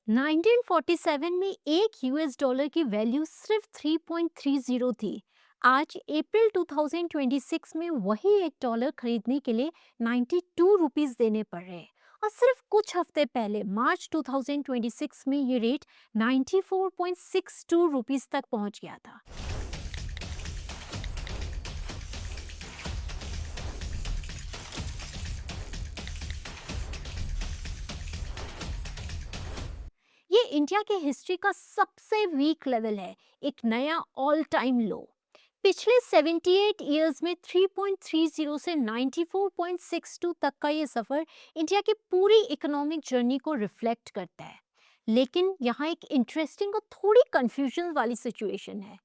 1947 में एक US dollar की वैल्यू सिर्फ 3.30 थी। आज अप्रैल 2026 में वही एक डॉलर खरीदने के लिए 92 रुपीस देने पड़ रहे हैं। और सिर्फ कुछ हफ्ते पहले मार्च 2026 में ये रेट 94.62 रुपीस तक पहुंच गया था। ये इंडिया के हिस्ट्री का सबसे वीक लेवल है, एक नया ऑल टाइम लो। पिछले 78 इयर्स में 3.30 से 94.62 तक का ये सफर इंडिया की पूरी इकोनॉमिक जर्नी को रिफ्लेक्ट करता है। लेकिन यहाँ एक इंटरेस्टिंग और थोड़ी कंफ्यूजन वाली सिचुएशन है।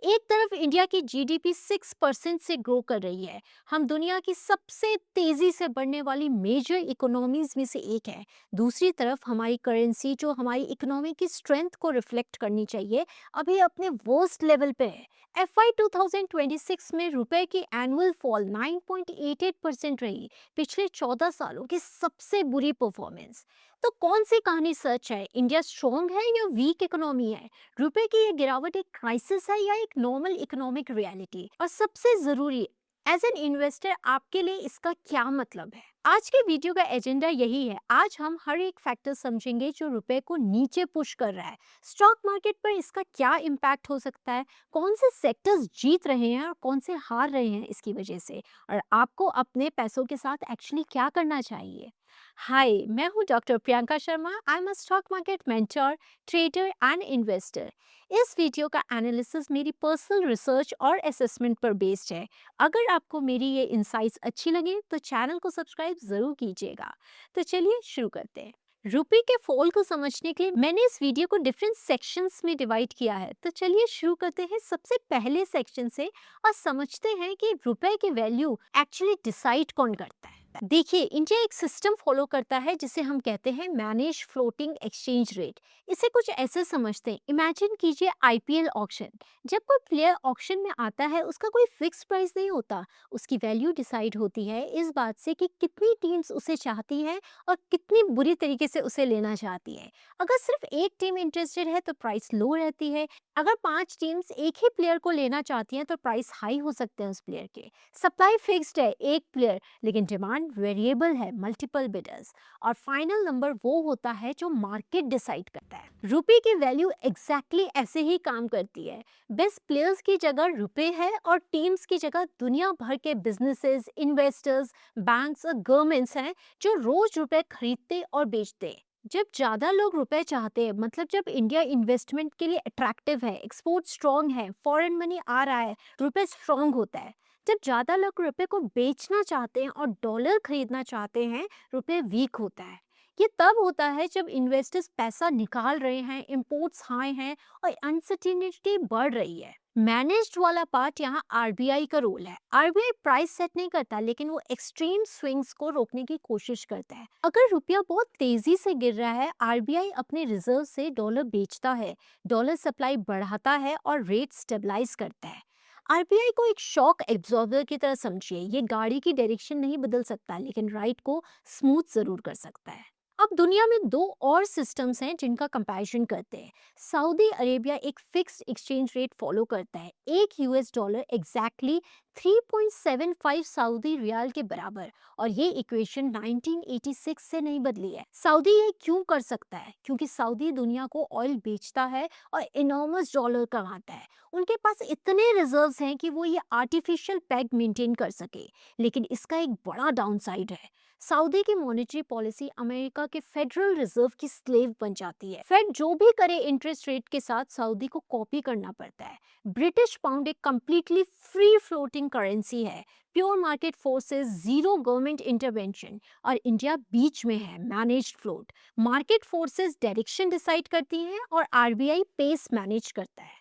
एक तरफ इंडिया की जीडीपी 6% से ग्रो कर रही है। हम दुनिया की सबसे तेजी से बढ़ने वाली मेजर इकोनॉमीज में से एक है। दूसरी तरफ हमारी करेंसी, जो हमारी इकोनॉमी की स्ट्रेंथ को रिफ्लेक्ट करनी चाहिए, अभी अपने वर्स्ट लेवल पे है। FY 2026 में रुपए की एनुअल फॉल 9.88% रही, पिछले 14 सालों की सबसे बुरी परफॉर्मेंस। तो कौन सी कहानी सच है? इंडिया स्ट्रॉन्ग है या वीक इकोनॉमी है? रुपए की ये गिरावट एक क्राइसिस है या एक नॉर्मल इकोनॉमिक रियलिटी? और सबसे जरूरी, एज एन इन्वेस्टर आपके लिए इसका क्या मतलब है? आज के वीडियो का एजेंडा यही है। आज हम हर एक फैक्टर समझेंगे जो रुपए को नीचे पुश कर रहा है। स्टॉक मार्केट पर इसका क्या इम्पैक्ट हो सकता है, कौन से सेक्टर्स जीत रहे हैं और कौन से हार रहे हैं इसकी वजह से, और आपको अपने पैसों के साथ एक्चुअली क्या करना चाहिए। हाय, मैं हूँ doctor Priyanka Sharma. I am a stock market mentor, trader and investor. इस वीडियो का एनालिसिस मेरी पर्सनल रिसर्च और असेसमेंट पर बेस्ड है। अगर आपको मेरी ये इंसाइट्स अच्छी लगे तो चैनल को सब्सक्राइब जरूर कीजिएगा। तो चलिए शुरू करते हैं। रुपए के फॉल को समझने के लिए मैंने इस वीडियो को डिफरेंट सेक्शंस में डिवाइड किया है। तो चलिए शुरू करते हैं सबसे पहले सेक्शन से और समझते हैं कि रुपए की वैल्यू एक्चुअली डिसाइड कौन करता है। देखिए, इंडिया एक सिस्टम फॉलो करता है जिसे हम कहते हैं मैनेज फ्लोटिंग एक्सचेंज रेट। इसे कुछ ऐसे समझते हैं, इमेजिन कीजिए आईपीएल ऑक्शन। जब कोई प्लेयर ऑक्शन में आता है, उसका कोई फिक्स प्राइस नहीं होता। उसकी वैल्यू डिसाइड होती है इस बात से कि कितनी टीम्स उसे चाहती हैं और कितनी बुरी तरीके से उसे लेना चाहती है। अगर सिर्फ एक टीम इंटरेस्टेड है तो प्राइस लो रहती है। अगर 5 टीम्स एक ही प्लेयर को लेना चाहती हैं तो प्राइस हाई हो सकते हैं उस प्लेयर के। सप्लाई फिक्स्ड है, एक प्लेयर, लेकिन डिमांड वेरिएबल है, मल्टीपल बिडर्स। और फाइनल नंबर वो होता है जो मार्केट डिसाइड करता है। रुपए की वैल्यू एग्जैक्टली ऐसे ही काम करती है। बेस्ट प्लेयर्स की जगह रुपए है और टीम्स की जगह दुनिया भर के बिजनेसेस, इन्वेस्टर्स, बैंक्स और गवर्नमेंट्स हैं जो रोज रुपए खरीदते और बेचते हैं। जब ज्यादा लोग रुपए चाहते हैं, मतलब जब इंडिया इन्वेस्टमेंट के लिए अट्रैक्टिव है, एक्सपोर्ट स्ट्रांग है, फॉरेन मनी आ रहा है, रुपए स्ट्रांग होता है। जब ज्यादा लोग रुपए को बेचना चाहते हैं और डॉलर खरीदना चाहते हैं, रुपए वीक होता है। ये तब होता है जब इन्वेस्टर्स पैसा निकाल रहे हैं, इंपोर्ट्स हाई हैं और अनसर्टेनिटी बढ़ रही है। मैनेज्ड वाला पार्ट यहाँ आरबीआई का रोल है। आरबीआई प्राइस सेट नहीं करता, लेकिन वो एक्सट्रीम स्विंग्स को रोकने की कोशिश करता है। अगर रुपया बहुत तेजी से गिर रहा है, आरबीआई अपने रिजर्व से डॉलर बेचता है, डॉलर सप्लाई बढ़ाता है और रेट स्टेबलाइज करता है। आरबीआई को एक शॉक एब्जॉर्बर की तरह समझिए। ये गाड़ी की डायरेक्शन नहीं बदल सकता, लेकिन राइड को स्मूथ जरूर कर सकता है। अब दुनिया में दो और सिस्टम्स हैं जिनका कंपैरिजन करते हैं। सऊदी अरेबिया एक फिक्स्ड एक्सचेंज रेट फॉलो करता है, एक US dollar exactly 3.75 Saudi riyal के बराबर। और ये इक्वेशन 1986 से नहीं बदली है। सऊदी ये क्यों कर सकता है? क्योंकि सऊदी दुनिया को ऑयल बेचता है और इनॉर्मस डॉलर कमाता है। उनके पास इतने रिजर्व्स हैं कि वो ये आर्टिफिशियल पेग मेंटेन कर सके। लेकिन इसका एक बड़ा डाउनसाइड है। सऊदी की मॉनेटरी पॉलिसी अमेरिका के फेडरल रिजर्व की स्लेव बन जाती है। फेड जो भी करे इंटरेस्ट रेट के साथ सऊदी को कॉपी करना पड़ता है। ब्रिटिश पाउंड एक कंप्लीटली फ्री फ्लोटिंग करेंसी है, pure market forces, zero government intervention. और इंडिया बीच में है, managed float. Market forces direction decide करती हैं और आरबीआई पेस मैनेज करता है।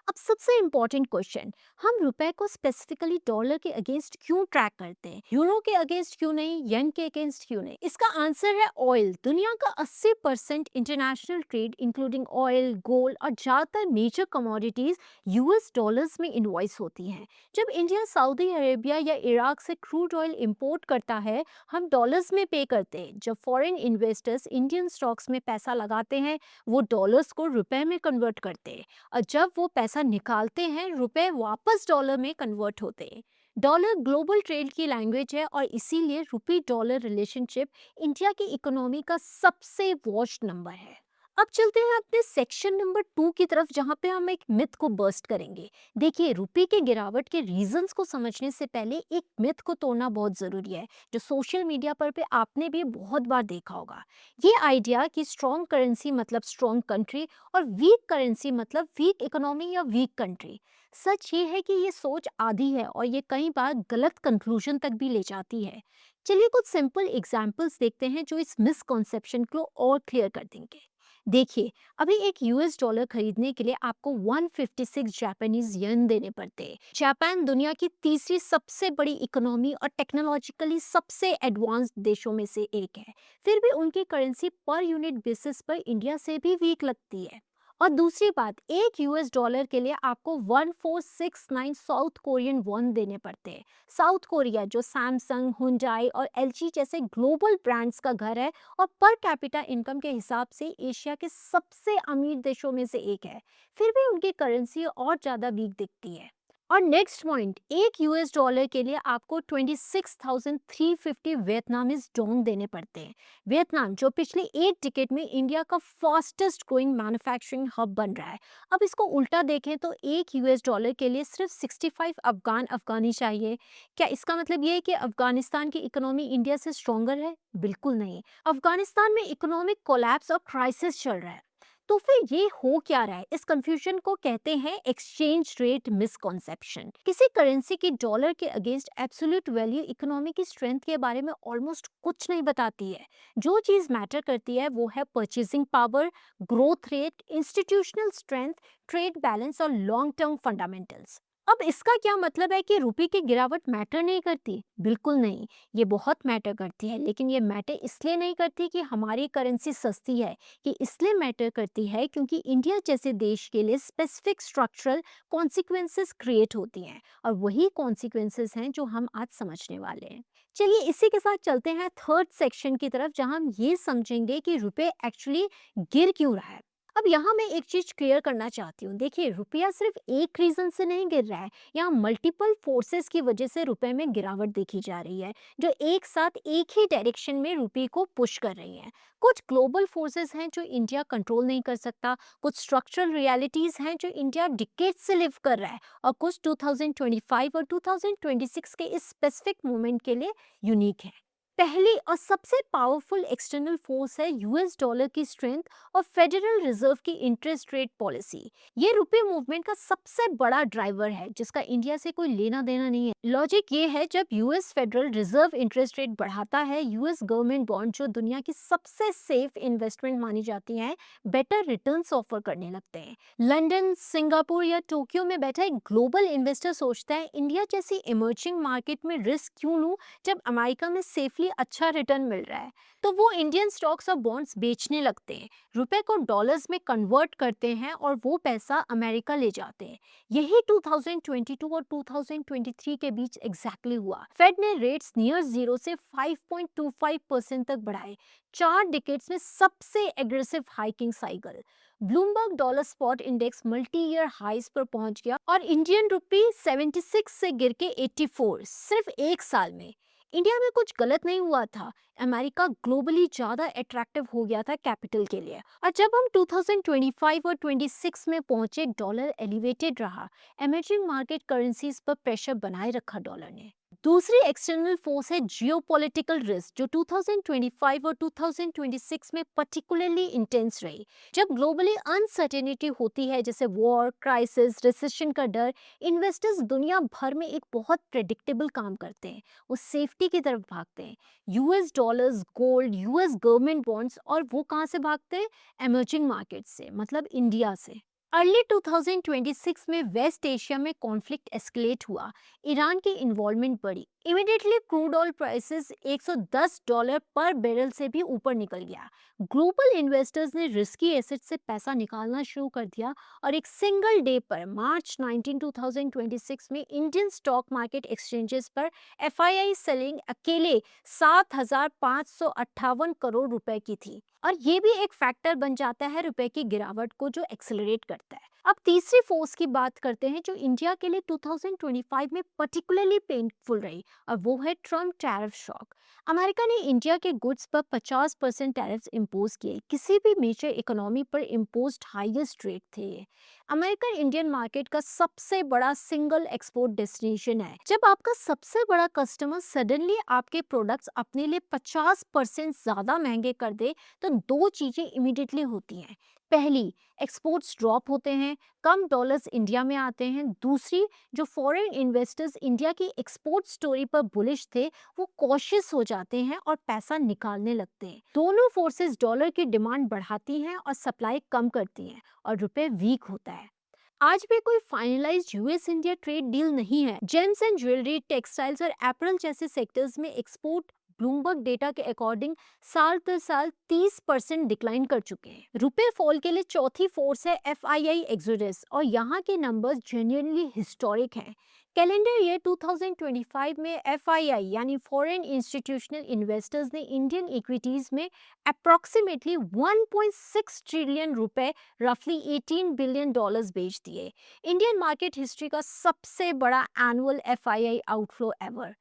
अब सबसे इम्पोर्टेंट क्वेश्चन, हम रुपए को स्पेसिफिकली डॉलर के अगेंस्ट क्यों ट्रैक करते हैं, यूरो के अगेंस्ट क्यों नहीं, येन के अगेंस्ट क्यों नहीं? इसका आंसर है ऑयल। दुनिया का 80% international trade including oil, gold और ज़्यादातर मेजर कमोडिटीज यूएस डॉलर्स में इन्वॉइस होती हैं। जब इंडिया सऊदी अरेबिया या इराक से क्रूड ऑयल इंपोर्ट करता है, हम डॉलर्स में पे करते हैं। जब फॉरेन इन्वेस्टर्स इंडियन स्टॉक्स में पैसा लगाते हैं, वो डॉलर्स को रुपए में कन्वर्ट करते हैं, और जब वो पैसा निकालते हैं, रुपए वापस डॉलर में कन्वर्ट होते हैं। डॉलर ग्लोबल ट्रेड की लैंग्वेज है, और इसीलिए रुपी डॉलर रिलेशनशिप इंडिया की इकोनॉमी का सबसे वॉच्ड नंबर है। अब चलते हैं अपने सेक्शन नंबर 2 की तरफ, जहां पे हम एक मिथ को बर्स्ट करेंगे। देखिए, रुपये के गिरावट के रीजंस को समझने से पहले एक मिथ को तोड़ना बहुत ज़रूरी है, जो सोशल मीडिया पर पे आपने भी बहुत बार देखा होगा। ये आइडिया कि स्ट्रॉन्ग करेंसी मतलब स्ट्रॉन्ग कंट्री और वीक करेंसी मतलब वीक इकोनॉमी या वीक कंट्री। सच ये है कि ये सोच आधी है, और ये कई बार गलत कंक्लूजन तक भी ले जाती है। चलिए कुछ सिंपल एग्जाम्पल्स देखते हैं जो इस मिसकॉन्सेप्शन को और क्लियर कर देंगे। देखिए, अभी एक यूएस डॉलर खरीदने के लिए आपको 156 जापानीज येन देने पड़ते हैं। जापान दुनिया की तीसरी सबसे बड़ी इकोनॉमी और टेक्नोलॉजिकली सबसे एडवांस्ड देशों में से एक है। फिर भी उनकी करेंसी पर यूनिट बेसिस पर इंडिया से भी वीक लगती है। और दूसरी बात, एक यूएस डॉलर के लिए आपको 1469 साउथ कोरियन वॉन देने पड़ते हैं। साउथ कोरिया जो सैमसंग, हुंडई और एलजी जैसे ग्लोबल ब्रांड्स का घर है, और पर कैपिटा इनकम के हिसाब से एशिया के सबसे अमीर देशों में से एक है। फिर भी उनकी करेंसी और ज़्यादा वीक दिखती है। और नेक्स्ट पॉइंट, एक यूएस डॉलर के लिए आपको 26,350 वियतनामीज डोंग देने पड़ते हैं। वियतनाम जो पिछले 8 डिकेड में इंडिया का फास्टेस्ट ग्रोइंग मैन्युफैक्चरिंग हब बन रहा है। अब इसको उल्टा देखें तो एक यूएस डॉलर के लिए सिर्फ 65 अफगानी चाहिए। क्या इसका मतलब ये है कि अफगानिस्तान की इकोनॉमी इंडिया से स्ट्रॉन्गर है? बिल्कुल नहीं। अफगानिस्तान में इकोनॉमिक कोलैप्स और क्राइसिस चल रहा है। तो फिर ये हो क्या रहा है? इस कंफ्यूजन को कहते हैं एक्सचेंज रेट मिसकॉन्सेप्शन। किसी करेंसी की डॉलर के अगेंस्ट एब्सोल्यूट वैल्यू इकोनॉमी की स्ट्रेंथ के बारे में ऑलमोस्ट कुछ नहीं बताती है। जो चीज मैटर करती है वो है purchasing power, growth rate, institutional strength, trade balance और लॉन्ग टर्म फंडामेंटल्स। अब इसका क्या मतलब है कि रुपए की गिरावट मैटर नहीं करती? बिल्कुल नहीं। ये बहुत मैटर करती है, लेकिन ये मैटर इसलिए नहीं करती कि हमारी करेंसी सस्ती है। ये इसलिए मैटर करती है क्योंकि इंडिया जैसे देश के लिए स्पेसिफिक स्ट्रक्चरल कॉन्सिक्वेंसेस क्रिएट होती हैं, और वही कॉन्सिक्वेंसेस हैं जो हम आज समझने वाले हैं। चलिए इसी के साथ चलते हैं थर्ड सेक्शन की तरफ, जहां हम ये समझेंगे कि रुपए एक्चुअली गिर क्यों रहा है। अब यहाँ मैं एक चीज क्लियर करना चाहती हूँ। देखिए, रुपया सिर्फ एक रीजन से नहीं गिर रहा है। यहाँ मल्टीपल फोर्सेस की वजह से रुपए में गिरावट देखी जा रही है, जो एक साथ एक ही डायरेक्शन में रुपये को पुश कर रही हैं। कुछ ग्लोबल फोर्सेस हैं जो इंडिया कंट्रोल नहीं कर सकता, कुछ स्ट्रक्चरल रियलिटीज हैं जो इंडिया डिकेड से लिव कर रहा है, और कुछ 2025 और 2026 के इस स्पेसिफिक मोमेंट के लिए यूनिक है। पहली और सबसे पावरफुल एक्सटर्नल फोर्स है यूएस डॉलर की स्ट्रेंथ और फेडरल रिजर्व की इंटरेस्ट रेट पॉलिसी। ये रुपए मूवमेंट का सबसे बड़ा ड्राइवर है, जिसका इंडिया से कोई लेना देना नहीं है। लॉजिक ये है, जब US federal reserve interest rate बढ़ाता है, यूएस गवर्नमेंट बॉन्ड जो दुनिया की सबसे सेफ इन्वेस्टमेंट मानी जाती है, बेटर रिटर्न्स ऑफर करने लगते हैं। लंदन, सिंगापुर या टोक्यो में बैठा एक ग्लोबल इन्वेस्टर सोचता है, इंडिया जैसी इमर्जिंग मार्केट में रिस्क क्यों लूं जब अमेरिका में सेफली अच्छा रिटर्न मिल रहा है। तो वो इंडियन स्टॉक्स और बॉन्ड्स बेचने लगते हैं, रुपए को डॉलर्स में कन्वर्ट करते हैं, और वो पैसा अमेरिका ले जाते हैं। यही 2022 और 2023 के बीच एग्जैक्टली हुआ। फेड ने रेट्स नियर जीरो से 5.25% तक बढ़ाए। 4 डिकेड्स में सबसे aggressive hiking cycle. Bloomberg dollar spot index multi year highs पर पहुंच गया, और इंडियन रुपी 76 से गिर के 84 सिर्फ एक साल में। इंडिया में कुछ गलत नहीं हुआ था, अमेरिका ग्लोबली ज़्यादा अट्रैक्टिव हो गया था कैपिटल के लिए। और जब हम 2025 और 26 में पहुंचे, डॉलर एलिवेटेड रहा। इमर्जिंग मार्केट करेंसीज पर प्रेशर बनाए रखा डॉलर ने। दूसरी एक्सटर्नल फोर्स है जियोपॉलिटिकल रिस्क, जो 2025 और 2026 में पर्टिकुलरली इंटेंस रही। जब ग्लोबली अनसर्टेनिटी होती है, जैसे वॉर, क्राइसिस, रिसेशन का डर, इन्वेस्टर्स दुनिया भर में एक बहुत प्रेडिक्टेबल काम करते हैं, वो सेफ्टी की तरफ भागते हैं। US dollars, gold, US government bonds, और वो कहाँ से भागते हैं? एमर्जिंग मार्केट से, मतलब इंडिया से। अर्ली 2026 में वेस्ट एशिया में कॉन्फ्लिक्ट एस्केलेट हुआ, ईरान की इन्वॉल्वमेंट बढ़ी, इमीडिएटली क्रूड ऑयल प्राइसेस $110 पर बैरल से भी ऊपर निकल गया। ग्लोबल इन्वेस्टर्स ने रिस्की एसेट से पैसा निकालना शुरू कर दिया और एक सिंगल डे पर मार्च 19 2026 में इंडियन स्टॉक मार्केट एक्सचेंजेस पर एफआईआई सेलिंग अकेले 7,558 करोड़ रुपए की थी, और ये भी एक फैक्टर बन जाता है रुपए की गिरावट को जो एक्सेलरेट करता है। अब तीसरी फोर्स की बात करते हैं जो इंडिया के लिए 2025 में पर्टिकुलरली पेनफुल रही, और वो है ट्रम्प टैरिफ शॉक। अमेरिका ने इंडिया के गुड्स पर 50% टैरिफ्स इम्पोज किए, किसी भी मेजर इकोनॉमी पर इम्पोज्ड हाईएस्ट रेट थे ये। अमेरिकन इंडियन मार्केट का सबसे बड़ा सिंगल एक्सपोर्ट डेस्टिनेशन है। जब आपका सबसे बड़ा कस्टमर सडनली आपके प्रोडक्ट्स अपने लिए 50% ज्यादा महंगे कर दे, तो दो चीजें इमीडिएटली होती हैं। पहली, एक्सपोर्ट्स ड्रॉप होते हैं, कम डॉलर्स इंडिया में आते हैं। दूसरी, जो फॉरेन इन्वेस्टर्स इंडिया की एक्सपोर्ट स्टोरी पर बुलिश थे, वो कॉशियस हो जाते हैं और पैसा निकालने लगते हैं। दोनों फोर्सेस डॉलर की डिमांड बढ़ाती हैं और सप्लाई कम करती हैं, और रुपए वीक होता है। आज भी कोई finalised US India trade deal नहीं है। जेम्स एंड ज्वेलरी, टेक्सटाइल्स और एपरल जैसे सेक्टर्स में एक्सपोर्ट ब्लूमबर्ग डेटा के अकॉर्डिंग साल दर साल 30% डिक्लाइन कर चुके हैं। रुपए फॉल के लिए चौथी फोर्स है एफआईआई एक्सोडस, और यहाँ के नंबर्स जेन्युइनली हिस्टोरिक हैं। कैलेंडर ईयर 2025 में एफआईआई यानी फॉरेन इंस्टीट्यूशनल इन्वेस्टर्स ने इंडियन इक्विटीज में अप्रोक्सीमेटली 1.6 ट्रिलियन रुपए, रफली 18 बिलियन डॉलर्स बेच दिए। इंडियन मार्केट हिस्ट्री का सबसे बड़ा एनुअल एफआईआई आउटफ्लो एवर।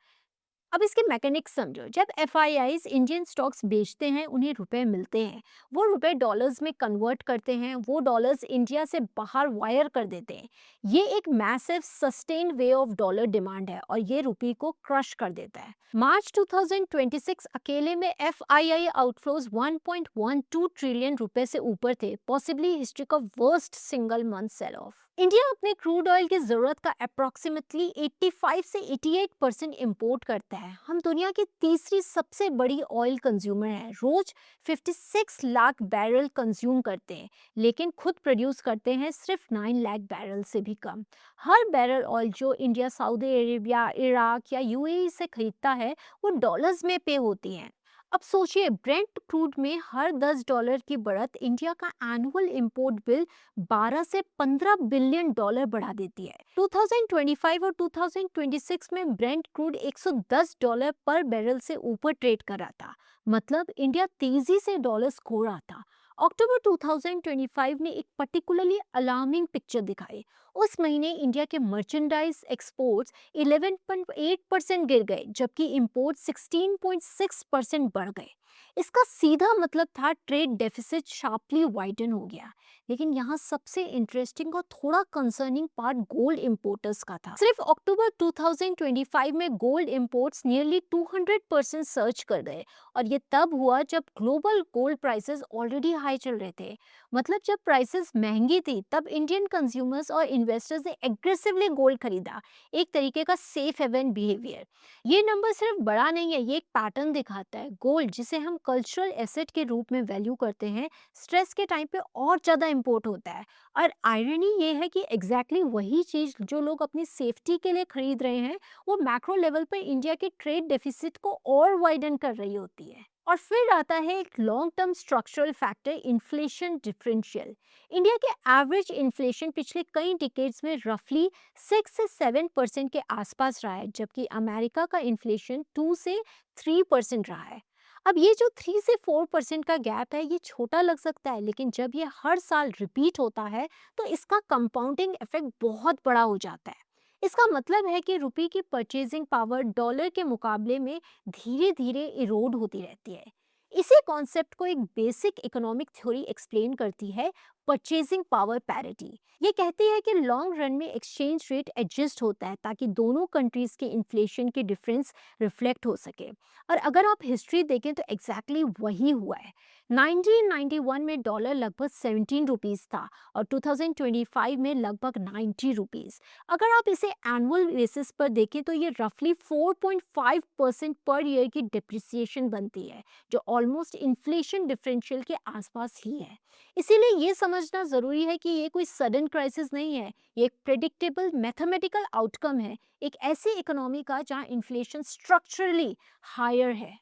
अब इसके मैकेनिक्स समझो। जब एफआईआईज इंडियन स्टॉक्स बेचते हैं, उन्हें रुपए मिलते हैं, वो रुपए डॉलर्स में कन्वर्ट करते हैं, वो डॉलर्स इंडिया से बाहर वायर कर देते हैं। ये एक massive sustained way of dollar demand है, और ये रुपये को क्रश कर देता है। मार्च 2026 अकेले में एफआईआई आउटफ्लोज 1.12 ट्रिलियन रुपए से ऊपर थे, पॉसिबली हिस्ट्री का worst single month sell off. India अपने क्रूड ऑयल की जरूरत का अप्रोक्सीमेटली 85 से 88% इंपोर्ट करता है। हम दुनिया की तीसरी सबसे बड़ी ऑयल कंज्यूमर हैं, रोज 56 लाख बैरल कंज्यूम करते हैं, लेकिन खुद प्रोड्यूस करते हैं सिर्फ 9 लाख बैरल से भी कम। हर बैरल ऑयल जो इंडिया सऊदी अरेबिया, इराक या यूएई से खरीदता है, वो डॉलर्स में पे होती हैं। अब सोचिए, ब्रेंट क्रूड में हर $10 की बढ़त इंडिया का एनुअल इंपोर्ट बिल 12 से 15 बिलियन डॉलर बढ़ा देती है। 2025 और 2026 में ब्रेंट क्रूड $110 पर बैरल से ऊपर ट्रेड कर रहा था, मतलब इंडिया तेजी से डॉलर्स खो रहा था। अक्टूबर 2025 ने एक पर्टिकुलरली अलार्मिंग पिक्चर दिखाई। उस महीने इंडिया के मर्चेंडाइज एक्सपोर्ट्स 11.8% गिर गए, जबकि इंपोर्ट 16.6% बढ़ गए। इसका सीधा मतलब था ट्रेड डेफिसिट शार्पली वाइडन हो गया। लेकिन यहाँ सबसे इंटरेस्टिंग और थोड़ा कंसर्निंग पार्ट गोल्ड इंपोर्टर्स का था। सिर्फ अक्टूबर 2025 में गोल्ड इंपोर्ट्स नियरली 200% सर्च कर गए, और ये तब हुआ जब global gold prices already high चल रहे थे। मतलब जब प्राइसेस महंगी थी, तब इंडियन कंज्यूमर्स और इन्वेस्टर्स ने एग्रेसिवली गोल्ड खरीदा, एक तरीके का सेफ हेवन बिहेवियर। ये नंबर सिर्फ बड़ा नहीं है, ये एक पैटर्न दिखाता है। गोल्ड, जिसे हम कल्चरल एसेट के रूप में वैल्यू करते हैं, स्ट्रेस के टाइम पे और ज़्यादा इंपोर्ट होता है। और आयरनी ये है कि एग्जैक्टली वही चीज़ जो लोग अपनी सेफ्टी के लिए खरीद रहे हैं, वो मैक्रो लेवल पर इंडिया के ट्रेड डेफिसिट को और वाइडन कर रही होती है। और फिर आता है एक long term structural factor, inflation differential. India के एवरेज इन्फ्लेशन पिछले कई डिकेड्स में रफली 6 से 7% के आसपास रहा है, जबकि अमेरिका का इन्फ्लेशन 2 से 3% रहा है। अब ये जो 3 से 4% का गैप है, ये छोटा लग सकता है, लेकिन जब ये हर साल रिपीट होता है, तो इसका कंपाउंडिंग इफेक्ट बहुत बड़ा हो जाता है। इसका मतलब है कि रुपये की परचेजिंग पावर डॉलर के मुकाबले में धीरे धीरे इरोड होती रहती है। इसी कॉन्सेप्ट को एक बेसिक इकोनॉमिक थ्योरी एक्सप्लेन करती है, परचेजिंग पावर पैरिटी। ये कहती है कि लॉन्ग रन में एक्सचेंज रेट एडजस्ट होता है ताकि दोनों कंट्रीज के इन्फ्लेशन के डिफरेंस रिफ्लेक्ट हो सके। और अगर आप हिस्ट्री देखें तो एग्जैक्टली वही हुआ है। 1991 में डॉलर लगभग 17 रुपीज़ था, और 2025 में लगभग 90 रुपीज़। अगर आप इसे एनुअल बेसिस पर देखें तो ये रफली 4.5% पर ईयर की डिप्रिसिएशन बनती है, जो ऑलमोस्ट इन्फ्लेशन डिफरेंशियल के आसपास ही है। इसीलिए ये समझना ज़रूरी है कि ये कोई सडन क्राइसिस नहीं है, ये एक प्रेडिक्टेबल मैथमेटिकल आउटकम है एक ऐसी इकोनॉमी का जहाँ इन्फ्लेशन स्ट्रक्चरली हायर है।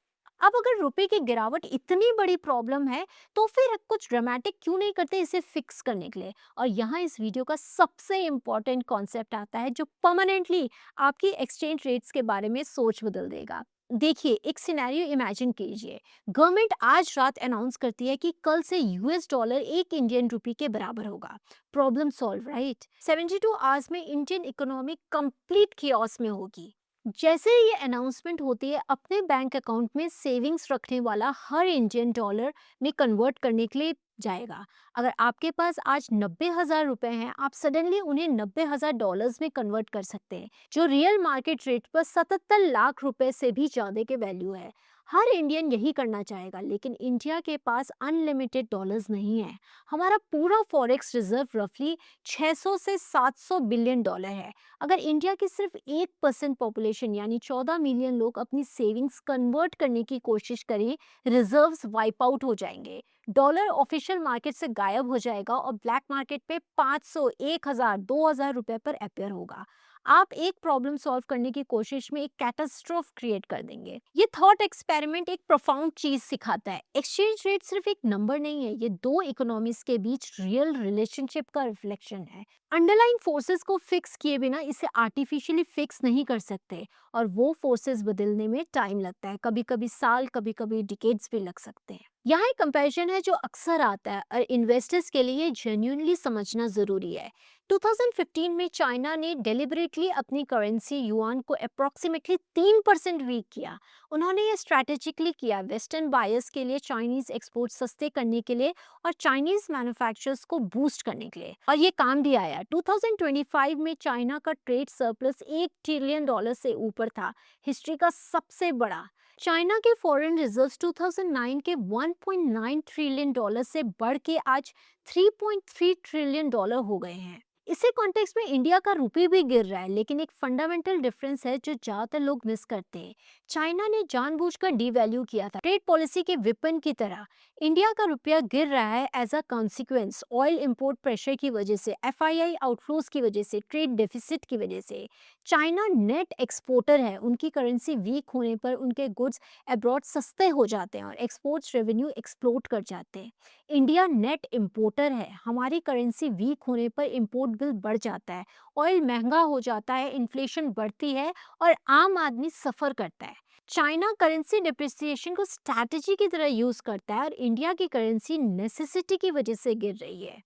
अब अगर रुपए की गिरावट इतनी बड़ी प्रॉब्लम है तो फिर कुछ ड्रामेटिक क्यों नहीं करते इसे फिक्स करने के लिए। और यहाँ इस वीडियो का सबसे इम्पॉर्टेंट कॉन्सेप्ट आता है जो परमानेंटली आपकी एक्सचेंज रेट्स के बारे में सोच बदल देगा। देखिए, एक सिनेरियो इमेजिन कीजिए। गवर्नमेंट आज रात अनाउंस करती है कि कल से यूएस डॉलर एक इंडियन रुपी के बराबर होगा। Problem solve, right? 72 आवर्स में इंडियन इकोनॉमी कंप्लीट कियोस में होगी। जैसे ही ये अनाउंसमेंट होती है, अपने बैंक अकाउंट में सेविंग्स रखने वाला हर इंडियन डॉलर में कन्वर्ट करने के लिए जाएगा। अगर आपके पास आज 90,000 रुपए हैं, आप सडनली उन्हें 90,000 डॉलर्स में कन्वर्ट कर सकते हैं, जो रियल मार्केट रेट पर 77 लाख रुपए से भी ज़्यादा के वैल्यू है। हर इंडियन यही करना चाहेगा, लेकिन इंडिया के पास अनलिमिटेड डॉलर्स नहीं है। हमारा पूरा फॉरेक्स रिजर्व रफली 600 से 700 बिलियन डॉलर है। अगर इंडिया की सिर्फ 1% पॉपुलेशन यानी 14 मिलियन लोग अपनी सेविंग्स कन्वर्ट करने की कोशिश करें, रिजर्व्स वाइप आउट हो जाएंगे। डॉलर ऑफिशियल मार्केट से गायब हो जाएगा और ब्लैक मार्केट पे 500, 1000, 2000 रुपए पर अपेयर होगा। आप एक प्रॉब्लम सॉल्व करने की कोशिश में एक कैटास्ट्रोफ क्रिएट कर देंगे। ये थॉट एक्सपेरिमेंट एक प्रोफाउंड चीज सिखाता है। एक्सचेंज रेट सिर्फ एक नंबर नहीं है, ये दो इकोनॉमीज के बीच रियल रिलेशनशिप का रिफ्लेक्शन है। अंडरलाइन फोर्सेस को फिक्स किए बिना इसे आर्टिफिशियली फिक्स नहीं कर सकते, और वो फोर्सेस बदलने में टाइम लगता है, कभी कभी साल, कभी कभी डिकेड्स भी लग सकते हैं। यहाँ एक कंपैरिजन है जो अक्सर आता है और इन्वेस्टर्स के लिए जेन्युइनली समझना जरूरी है। 2015 में चाइना ने डेलिबरेटली अपनी करेंसी युआन को अप्रॉक्सीमेटली 3% वीक किया। उन्होंने ये स्ट्रैटेजिकली किया, वेस्टर्न बायर्स के लिए चाइनीज एक्सपोर्ट सस्ते करने के लिए और चाइनीज मैन्युफैक्चरर्स को बूस्ट करने के लिए, और ये काम भी आया। 2025 में चाइना का ट्रेड सरप्लस $1 ट्रिलियन से ऊपर था, हिस्ट्री का सबसे बड़ा। चाइना के फॉरेन रिजर्व्स 2009 के $1.9 ट्रिलियन से बढ़ के आज $3.3 ट्रिलियन हो गए हैं। इसी कॉन्टेक्स्ट में इंडिया का रुपये भी गिर रहा है, लेकिन एक फंडामेंटल डिफरेंस है जो ज्यादातर लोग मिस करते हैं। चाइना ने जानबूझकर डीवैल्यू किया था, ट्रेड पॉलिसी के विपन की तरह। इंडिया का रुपया गिर रहा है as a consequence oil import pressure की वजह से, एफआईआई आउटफ्लोज की वजह से, ट्रेड डेफिसिट की वजह से। चाइना नेट एक्सपोर्टर है, उनकी करेंसी वीक होने पर उनके गुड्स अब्रॉड सस्ते हो जाते हैं और एक्सपोर्ट्स रेवेन्यू एक्सप्लोड कर जाते हैं। इंडिया नेट इंपोर्टर है, हमारी करेंसी वीक होने पर इंपोर्ट बिल बढ़ जाता है, ऑयल महंगा हो जाता है, इन्फ्लेशन बढ़ती है और आम आदमी सफ़र करता है। चाइना करेंसी डिप्रिसिएशन को स्ट्रैटेजी की तरह यूज करता है और इंडिया की करेंसी नेसेसिटी की वजह से गिर रही है।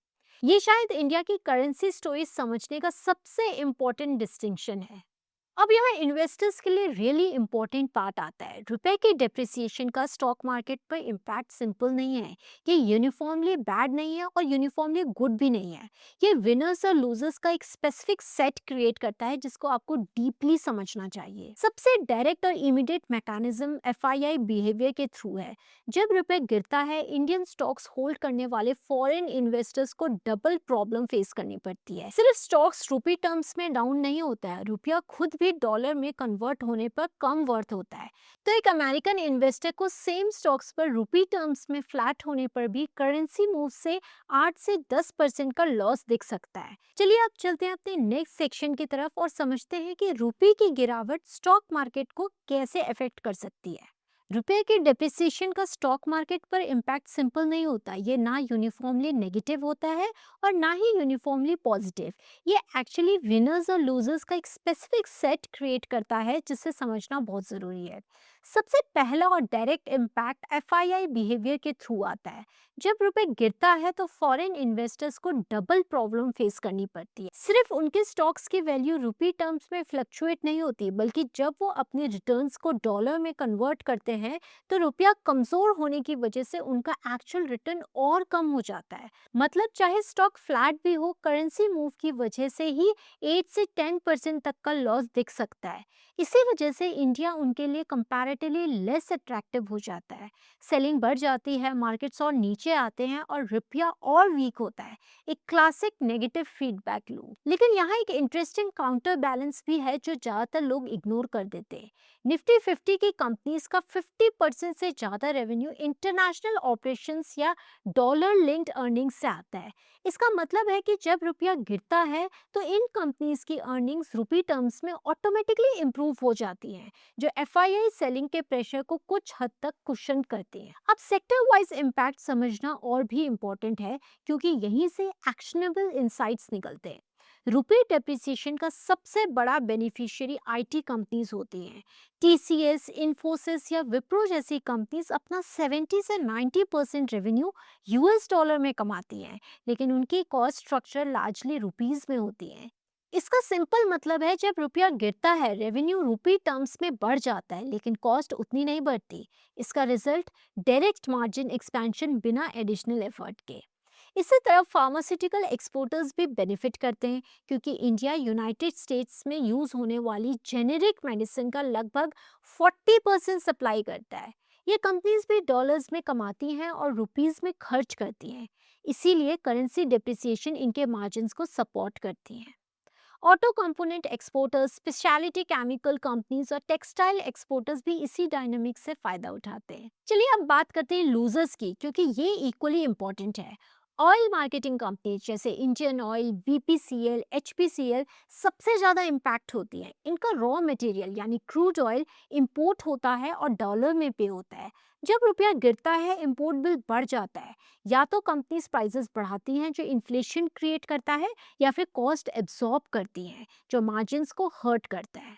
ये शायद इंडिया की करेंसी स्टोरी समझने का सबसे इम्पोर्टेंट डिस्टिंक्शन है। अब यहाँ इन्वेस्टर्स के लिए रियली इंपॉर्टेंट पार्ट आता है। रुपए के डेप्रिसिएशन का स्टॉक मार्केट पर इम्पैक्ट सिंपल नहीं है। ये यूनिफॉर्मली बैड नहीं है और यूनिफॉर्मली गुड भी नहीं है। ये विनर्स और लूजर्स का एक स्पेसिफिक सेट क्रिएट करता है जिसको आपको डीपली समझना चाहिए। सबसे डायरेक्ट और इमीडिएट मैकेनिज्म एफआईआई बिहेवियर के थ्रू है। जब रुपए गिरता है, इंडियन स्टॉक्स होल्ड करने वाले फॉरेन इन्वेस्टर्स को डबल प्रॉब्लम फेस करनी पड़ती है। सिर्फ स्टॉक्स रुपी टर्म्स में डाउन नहीं होता है, रुपया खुद भी डॉलर में कन्वर्ट होने पर कम वर्थ होता है। तो एक अमेरिकन इन्वेस्टर को सेम स्टॉक्स पर रुपी टर्म्स में फ्लैट होने पर भी करेंसी मूव से 8 से 10% का लॉस दिख सकता है। चलिए अब चलते हैं अपने नेक्स्ट सेक्शन की तरफ और समझते हैं कि रुपये की गिरावट स्टॉक मार्केट को कैसे अफेक्ट कर सकती है। रुपए के डेप्रिसिएशन का स्टॉक मार्केट पर इम्पैक्ट सिंपल नहीं होता। ये ना यूनिफॉर्मली नेगेटिव होता है और ना ही यूनिफॉर्मली पॉजिटिव। ये एक्चुअली विनर्स और लूजर्स का एक स्पेसिफिक सेट क्रिएट करता है जिसे समझना बहुत ज़रूरी है। सबसे पहला और डायरेक्ट इम्पैक्ट एफआईआई बिहेवियर के थ्रू आता है। जब रुपए गिरता है तो फॉरेन इन्वेस्टर्स को डबल प्रॉब्लम फेस करनी पड़ती है। सिर्फ उनके स्टॉक्स की वैल्यू रुपी टर्म्स में फ्लक्चुएट नहीं होती, बल्कि जब वो अपने रिटर्न्स को डॉलर में कन्वर्ट करते हैं तो रुपया कमजोर होने की वजह से उनका एक्चुअल रिटर्न और कम हो जाता है। मतलब चाहे स्टॉक फ्लैट भी हो, करेंसी मूव की वजह से ही 8 से 10% तक का लॉस दिख सकता है। इसी वजह से इंडिया उनके लिए कंपैरेटिवली लेस अट्रैक्टिव हो जाता है। सेलिंग बढ़ जाती है, मार्केट्स और नीचे आते हैं और रुपया और वीक होता है। एक क्लासिक नेगेटिव फीडबैक लूप। लेकिन यहाँ एक इंटरेस्टिंग काउंटर बैलेंस भी है जो ज्यादातर लोग इग्नोर कर देते हैं। निफ्टी 50 की कंपनीज का 50% से ज़्यादा रेवेन्यू इंटरनेशनल ऑपरेशंस या डॉलर लिंक्ड अर्निंग्स से आता है। इसका मतलब है कि जब रुपया गिरता है तो इन कंपनीज की अर्निंग्स रुपी टर्म्स में ऑटोमेटिकली इम्प्रूव हो जाती हैं, जो एफआईआई सेलिंग के प्रेशर को कुछ हद तक कुशन करती हैं। अब सेक्टर वाइज इम्पैक्ट समझना और भी इम्पोर्टेंट है, क्योंकि यहीं से एक्शनेबल इंसाइट्स निकलते हैं। रुपए डेप्रिसिएशन का सबसे बड़ा बेनिफिशियरी आईटी कंपनीज होती हैं। टीसीएस, इन्फोसिस या विप्रो जैसी कंपनीज अपना 70 से 90% रेवेन्यू यूएस डॉलर में कमाती हैं, लेकिन उनकी कॉस्ट स्ट्रक्चर लार्जली रुपीस में होती है। इसका सिंपल मतलब है, जब रुपया गिरता है रेवेन्यू रुपी टर्म्स में बढ़ जाता है, लेकिन कॉस्ट उतनी नहीं बढ़ती। इसका रिजल्ट डायरेक्ट मार्जिन एक्सपेंशन बिना एडिशनल एफर्ट के। इसी तरह फार्मास्यूटिकल एक्सपोर्टर्स भी बेनिफिट करते हैं, क्योंकि इंडिया यूनाइटेड स्टेट्स में यूज होने वाली जेनेरिक मेडिसिन का लगभग 40% सप्लाई करता है। ये कंपनीज भी डॉलर्स में कमाती हैं और रुपीस में खर्च करती हैं, इसीलिए करेंसी डिप्रिसिएशन इनके मार्जिन्स को सपोर्ट करती हैं। Auto component exporters, speciality chemical companies और टेक्सटाइल एक्सपोर्टर्स भी इसी डायनामिक से फायदा उठाते हैं। चलिए अब बात करते हैं लूजर्स की, क्योंकि ये इक्वली इंपॉर्टेंट है। ऑयल मार्केटिंग कंपनीज जैसे इंडियन ऑयल, बीपीसीएल, एचपीसीएल सबसे ज़्यादा इम्पैक्ट होती है। इनका रॉ मटेरियल यानी क्रूड ऑयल इंपोर्ट होता है और डॉलर में पे होता है। जब रुपया गिरता है इंपोर्ट बिल बढ़ जाता है। या तो कंपनीज प्राइसेस बढ़ाती हैं, जो इन्फ्लेशन क्रिएट करता है, या फिर कॉस्ट एब्जॉर्ब करती हैं, जो मार्जिन्स को हर्ट करता है।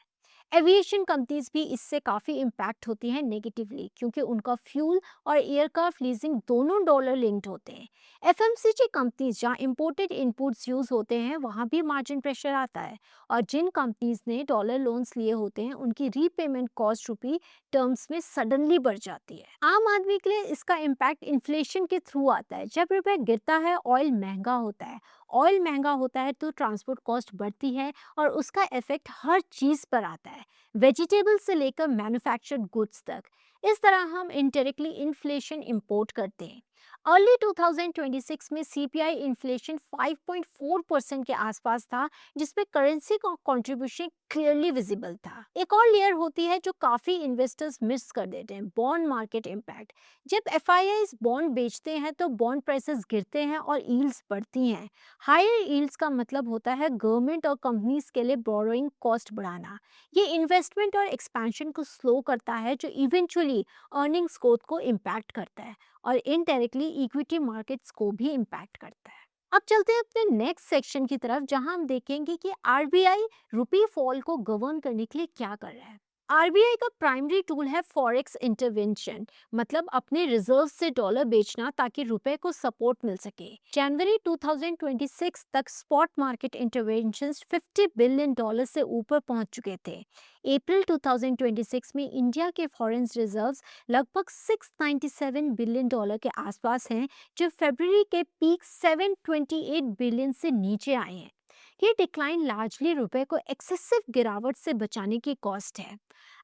एविएशन कंपनीज भी इससे काफ़ी इम्पैक्ट होती हैं नेगेटिवली, क्योंकि उनका फ्यूल और एयरक्राफ्ट लीजिंग दोनों डॉलर लिंक्ड होते हैं। एफएमसीजी कंपनीज जहाँ इंपोर्टेड इनपुट्स यूज होते हैं, वहाँ भी मार्जिन प्रेशर आता है। और जिन कंपनीज ने डॉलर लोन्स लिए होते हैं, उनकी रीपेमेंट कॉस्ट रुपी टर्म्स में सडनली बढ़ जाती है। आम आदमी के लिए इसका इम्पैक्ट इन्फ्लेशन के थ्रू आता है। जब रुपया गिरता है ऑयल महंगा होता है। ऑयल महंगा होता है तो ट्रांसपोर्ट कॉस्ट बढ़ती है, और उसका इफेक्ट हर चीज़ पर आता है, वेजिटेबल से लेकर मैन्युफैक्चर्ड गुड्स तक। इस तरह हम इनडायरेक्टली इन्फ्लेशन इंपोर्ट करते हैं। अर्ली 2026 में सीपीआई इन्फ्लेशन 5.4% के आसपास था, जिसमें करेंसी का कंट्रीब्यूशन क्लियरली विजिबल था। एक और लेयर होती है जो काफ़ी इन्वेस्टर्स मिस कर देते हैं, बॉन्ड मार्केट इम्पैक्ट। जब एफआईआईज बॉन्ड बेचते हैं तो बॉन्ड प्राइसेस गिरते हैं और यील्ड्स बढ़ती हैं। हायर यील्ड्स का मतलब होता है गवर्नमेंट और कंपनीज के लिए बोरोइंग कॉस्ट बढ़ाना। ये इन्वेस्टमेंट और एक्सपेंशन को स्लो करता है, जो इवेंचुअली अर्निंग्स ग्रोथ को इम्पैक्ट करता है, और इनडायरेक्टली इक्विटी मार्केट्स को भी इम्पैक्ट करता है। अब चलते हैं अपने नेक्स्ट सेक्शन की तरफ, जहां हम देखेंगे कि आरबीआई रुपी फॉल को गवर्न करने के लिए क्या कर रहा है। आरबीआई का प्राइमरी टूल है फॉरेक्स इंटरवेंशन, मतलब अपने रिजर्व से डॉलर बेचना ताकि रुपए को सपोर्ट मिल सके। जनवरी 2026 तक स्पॉट मार्केट इंटरवेंशंस $50 बिलियन से ऊपर पहुंच चुके थे। अप्रैल 2026 में इंडिया के फॉरेन रिजर्व्स लगभग $697 बिलियन के आसपास हैं, जो फरवरी के पीक 728 बिलियन से नीचे आए हैं। ये डिक्लाइन लार्जली रुपए को एक्सेसिव गिरावट से बचाने की कॉस्ट है।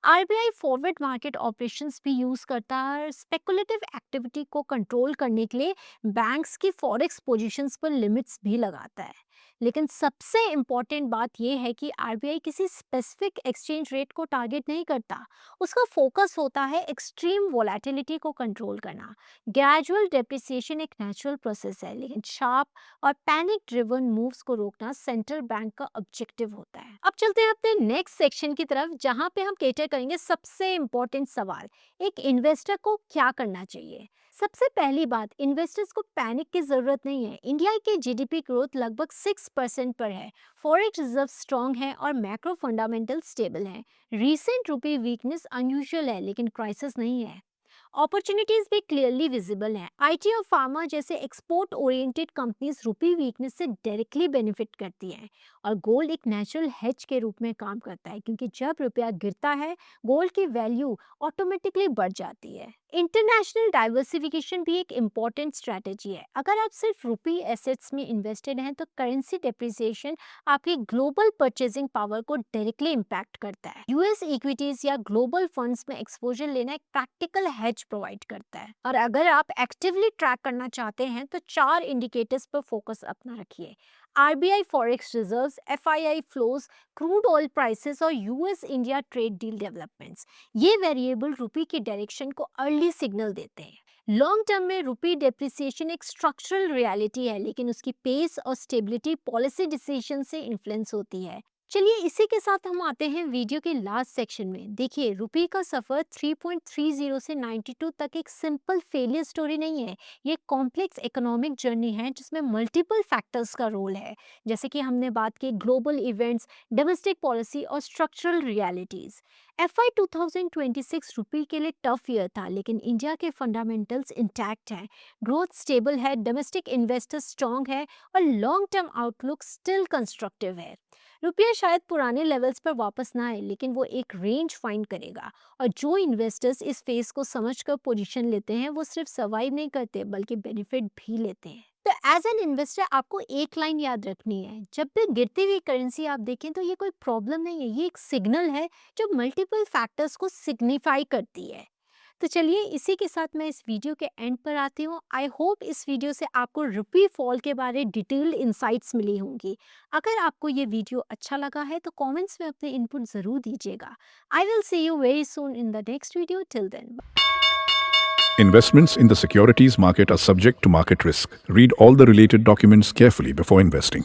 आरबीआई फॉरवर्ड मार्केट ऑपरेशंस भी यूज करता है और स्पेकुलेटिव एक्टिविटी को कंट्रोल करने के लिए बैंक्स की फॉरेक्स पोजीशंस पर लिमिट्स भी लगाता है। लेकिन सबसे इम्पॉर्टेंट बात यह है कि आरबीआई किसी स्पेसिफिक एक्सचेंज रेट को टारगेट नहीं करता। उसका फोकस होता है एक्सट्रीम वोलेटिलिटी को कंट्रोल करना। ग्रेजुअल डेप्रिसिएशन एक नेचुरल प्रोसेस है, लेकिन शार्प और पैनिक ड्रिवन मूव्स को रोकना सेंट्रल बैंक का ऑब्जेक्टिव होता है। अब चलते हैं अपने नेक्स्ट सेक्शन की तरफ, जहां पे हम केटर करेंगे सबसे इम्पोर्टेंट सवाल, एक इन्वेस्टर को क्या करना चाहिए। सबसे पहली बात, इन्वेस्टर्स को पैनिक की जरूरत नहीं है। इंडिया की जीडीपी ग्रोथ लगभग 6% पर है, फॉरेक्स रिजर्व स्ट्रॉन्ग है और मैक्रो फंडामेंटल स्टेबल है। रीसेंट रुपी वीकनेस अनयूजुअल है, लेकिन क्राइसिस नहीं है। अपॉर्चुनिटीज भी क्लियरली विजिबल हैं। आईटी और फार्मा जैसे एक्सपोर्ट ओरिएंटेड कंपनीज रुपी वीकनेस से डायरेक्टली बेनिफिट करती हैं, और गोल्ड एक नेचुरल हेज के रूप में काम करता है, क्योंकि जब रुपया गिरता है गोल्ड की वैल्यू ऑटोमेटिकली बढ़ जाती है। इंटरनेशनल डाइवर्सिफिकेशन भी एक इम्पॉर्टेंट स्ट्रैटेजी है। अगर आप सिर्फ रुपी एसेट्स में इन्वेस्टेड हैं तो करेंसी डेप्रिसिएशन आपकी ग्लोबल परचेजिंग पावर को डायरेक्टली इम्पैक्ट करता है। यूएस इक्विटीज या ग्लोबल फंड्स में एक्सपोजर लेना एक प्रैक्टिकल हेज प्रोवाइड करता है। और अगर आप एक्टिवली ट्रैक करना चाहते हैं तो 4 इंडिकेटर्स पर फोकस अपना रखिए। RBI forex reserves, FII flows, crude oil prices और US India trade deal developments, ये वेरिएबल रुपी की डायरेक्शन को अर्ली सिग्नल देते हैं। लॉन्ग टर्म में रुपी डेप्रिसिएशन एक स्ट्रक्चरल रियलिटी है, लेकिन उसकी पेस और स्टेबिलिटी पॉलिसी डिसीजन से इन्फ्लुएंस होती है। चलिए इसी के साथ हम आते हैं वीडियो के लास्ट सेक्शन में। देखिए, रुपी का सफ़र 3.30 से 92 तक एक सिंपल फेलियर स्टोरी नहीं है। ये कॉम्प्लेक्स इकोनॉमिक जर्नी है जिसमें मल्टीपल फैक्टर्स का रोल है, जैसे कि हमने बात की ग्लोबल इवेंट्स, डोमेस्टिक पॉलिसी और स्ट्रक्चरल रियलिटीज़। FY 2026 रुपी के लिए टफ ईयर था, लेकिन इंडिया के फंडामेंटल्स इंटैक्ट हैं, ग्रोथ स्टेबल है, डोमेस्टिक इन्वेस्टर स्ट्रॉन्ग है और long term outlook still constructive है। रुपया शायद पुराने लेवल्स पर वापस ना आए, लेकिन वो एक रेंज फाइंड करेगा, और जो इन्वेस्टर्स इस फेस को समझकर पोजीशन लेते हैं वो सिर्फ सर्वाइव नहीं करते बल्कि बेनिफिट भी लेते हैं। तो एज एन इन्वेस्टर आपको एक लाइन याद रखनी है, जब भी गिरती हुई करेंसी आप देखें तो ये कोई प्रॉब्लम नहीं है, ये एक सिग्नल है जो मल्टीपल फैक्टर्स को सिग्निफाई करती है। तो चलिए इसी के साथ मैं इस वीडियो के एंड पर आती हूँ। आई होप इस वीडियो से आपको रुपी फॉल के बारे डिटेल्ड इंसाइट्स मिली होंगी। अगर आपको ये वीडियो अच्छा लगा है तो कमेंट्स में अपने इनपुट ज़रूर दीजिएगा। I will see you very soon in the next video. Till then. Investments in the securities market are subject to market risk. Read all the related documents carefully before investing.